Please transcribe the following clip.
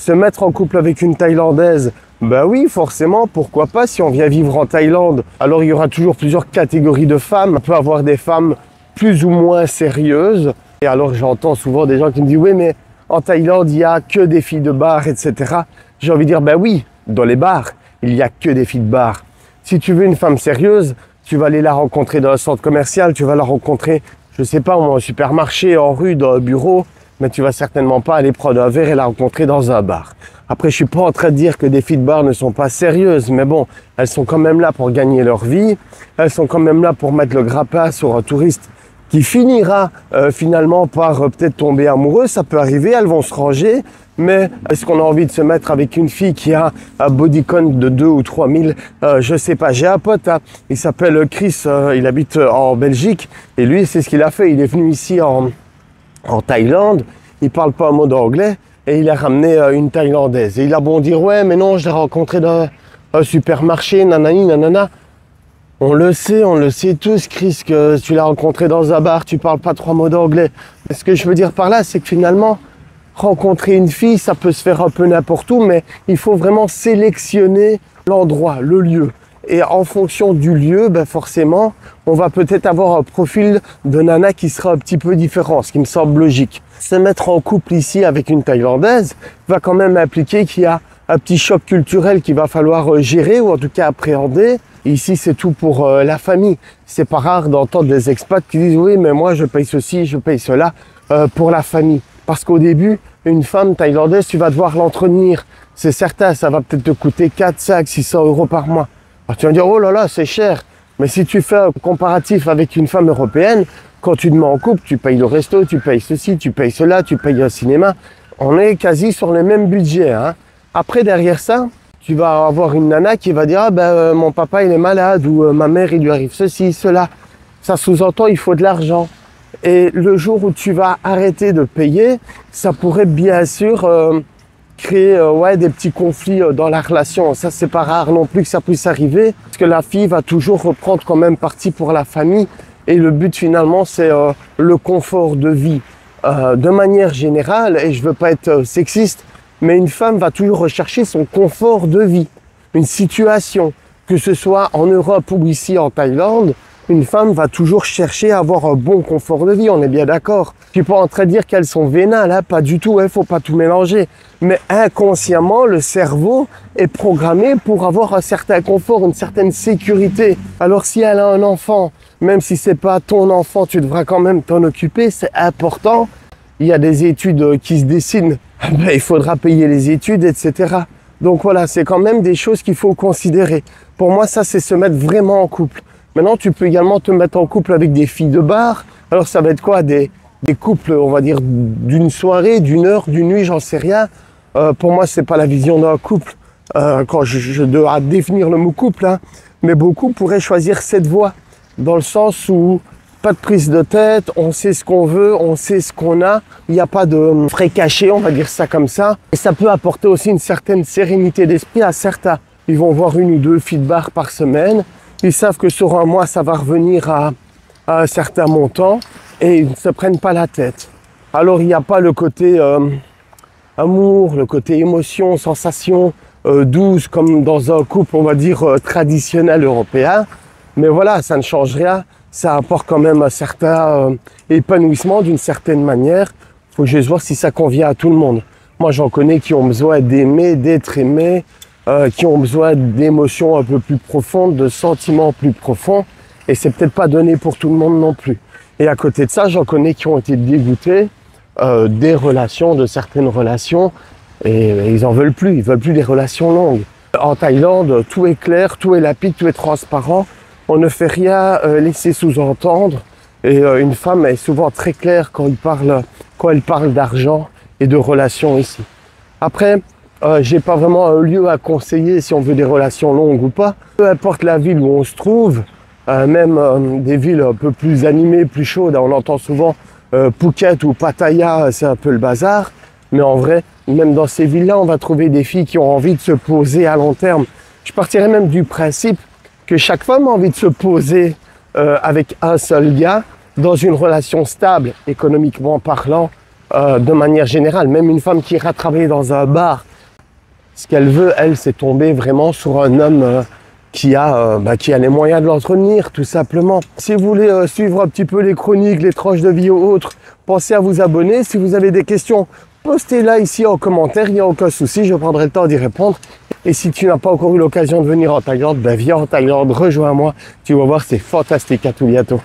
Se mettre en couple avec une Thaïlandaise, ben oui, forcément, pourquoi pas si on vient vivre en Thaïlande. Alors il y aura toujours plusieurs catégories de femmes. On peut avoir des femmes plus ou moins sérieuses. Et alors j'entends souvent des gens qui me disent « Oui, mais en Thaïlande, il n'y a que des filles de bar, etc. » J'ai envie de dire « Ben oui, dans les bars, il n'y a que des filles de bar. Si tu veux une femme sérieuse, tu vas aller la rencontrer dans un centre commercial, tu vas la rencontrer, je sais pas, au supermarché, en rue, dans un bureau. Mais tu vas certainement pas aller prendre un verre et la rencontrer dans un bar. Après, je suis pas en train de dire que des filles de bar ne sont pas sérieuses, mais bon, elles sont quand même là pour gagner leur vie. Elles sont quand même là pour mettre le grappin sur un touriste qui finira finalement par peut-être tomber amoureux. Ça peut arriver, elles vont se ranger. Mais est-ce qu'on a envie de se mettre avec une fille qui a un body count de 2 ou 3 000 je sais pas. J'ai un pote, hein, il s'appelle Chris, il habite en Belgique. Et lui, c'est ce qu'il a fait. Il est venu ici en Thaïlande, il parle pas un mot d'anglais et il a ramené une Thaïlandaise. Et il a bon dire « Ouais, mais non, je l'ai rencontrée dans un supermarché, nanani, nanana. » On le sait tous, Chris, que tu l'as rencontrée dans un bar, tu parles pas 3 mots d'anglais. Ce que je veux dire par là, c'est que finalement, rencontrer une fille, ça peut se faire un peu n'importe où, mais il faut vraiment sélectionner l'endroit, le lieu. Et en fonction du lieu, ben forcément, on va peut-être avoir un profil de nana qui sera un petit peu différent, ce qui me semble logique. Se mettre en couple ici avec une Thaïlandaise va quand même impliquer qu'il y a un petit choc culturel qu'il va falloir gérer ou en tout cas appréhender. Ici, c'est tout pour la famille. C'est pas rare d'entendre des expats qui disent « Oui, mais moi, je paye ceci, je paye cela pour la famille. » Parce qu'au début, une femme thaïlandaise, tu vas devoir l'entretenir. C'est certain, ça va peut-être te coûter 4, 5, 600 euros par mois. Alors tu vas dire, oh là là, c'est cher. Mais si tu fais un comparatif avec une femme européenne, quand tu te mets en couple, tu payes le resto, tu payes ceci, tu payes cela, tu payes un cinéma. On est quasi sur le même budget. Hein. Après, derrière ça, tu vas avoir une nana qui va dire, ah ben, mon papa, il est malade, ou ma mère, il lui arrive ceci, cela. Ça sous-entend, il faut de l'argent. Et le jour où tu vas arrêter de payer, ça pourrait bien sûr créer des petits conflits dans la relation. Ça, c'est pas rare non plus que ça puisse arriver, parce que la fille va toujours reprendre quand même parti pour la famille. Et le but finalement, c'est le confort de vie. De manière générale, et je veux pas être sexiste, mais une femme va toujours rechercher son confort de vie. Une situation, que ce soit en Europe ou ici en Thaïlande, une femme va toujours chercher à avoir un bon confort de vie, on est bien d'accord. Je suis pas en train de dire qu'elles sont vénales, hein, pas du tout, il faut pas tout mélanger. Mais inconsciemment, le cerveau est programmé pour avoir un certain confort, une certaine sécurité. Alors si elle a un enfant, même si c'est pas ton enfant, tu devras quand même t'en occuper, c'est important. Il y a des études qui se dessinent, il faudra payer les études, etc. Donc voilà, c'est quand même des choses qu'il faut considérer. Pour moi, ça, c'est se mettre vraiment en couple. Maintenant, tu peux également te mettre en couple avec des filles de bar. Alors, ça va être quoi? Des couples, on va dire, d'une soirée, d'une heure, d'une nuit, j'en sais rien. Pour moi, c'est pas la vision d'un couple. Quand je dois définir le mot couple, hein. Mais beaucoup pourraient choisir cette voie. Dans le sens où pas de prise de tête, on sait ce qu'on veut, on sait ce qu'on a. Il n'y a pas de frais cachés, on va dire ça comme ça. Et ça peut apporter aussi une certaine sérénité d'esprit à certains. Ils vont voir 1 ou 2 filles de bar par semaine. Ils savent que sur un mois, ça va revenir à un certain montant et ils ne se prennent pas la tête. Alors, il n'y a pas le côté amour, le côté émotion, sensation douce, comme dans un couple, on va dire, traditionnel européen. Mais voilà, ça ne change rien. Ça apporte quand même un certain épanouissement d'une certaine manière. Il faut juste voir si ça convient à tout le monde. Moi, j'en connais qui ont besoin d'aimer, d'être aimés, qui ont besoin d'émotions un peu plus profondes, de sentiments plus profonds. Et c'est peut-être pas donné pour tout le monde non plus. Et à côté de ça, j'en connais qui ont été dégoûtés des relations, de certaines relations. Et ils en veulent plus. Ils veulent plus des relations longues. En Thaïlande, tout est clair, tout est limpide, tout est transparent. On ne fait rien laisser sous-entendre. Et une femme est souvent très claire quand elle parle d'argent et de relations ici. Après, j'ai pas vraiment un lieu à conseiller si on veut des relations longues ou pas. Peu importe la ville où on se trouve, même des villes un peu plus animées, plus chaudes, on entend souvent Phuket ou Pattaya, c'est un peu le bazar. Mais en vrai, même dans ces villes-là, on va trouver des filles qui ont envie de se poser à long terme. Je partirais même du principe que chaque femme a envie de se poser avec un seul gars dans une relation stable, économiquement parlant, de manière générale. Même une femme qui ira travailler dans un bar Ce qu'elle veut, elle, c'est tomber vraiment sur un homme qui a les moyens de l'entretenir, tout simplement. Si vous voulez suivre un petit peu les chroniques, les tranches de vie ou autres, pensez à vous abonner. Si vous avez des questions, postez-la ici en commentaire, il n'y a aucun souci, je prendrai le temps d'y répondre. Et si tu n'as pas encore eu l'occasion de venir en Thaïlande, viens en Thaïlande, rejoins-moi, tu vas voir, c'est fantastique. À tout bientôt.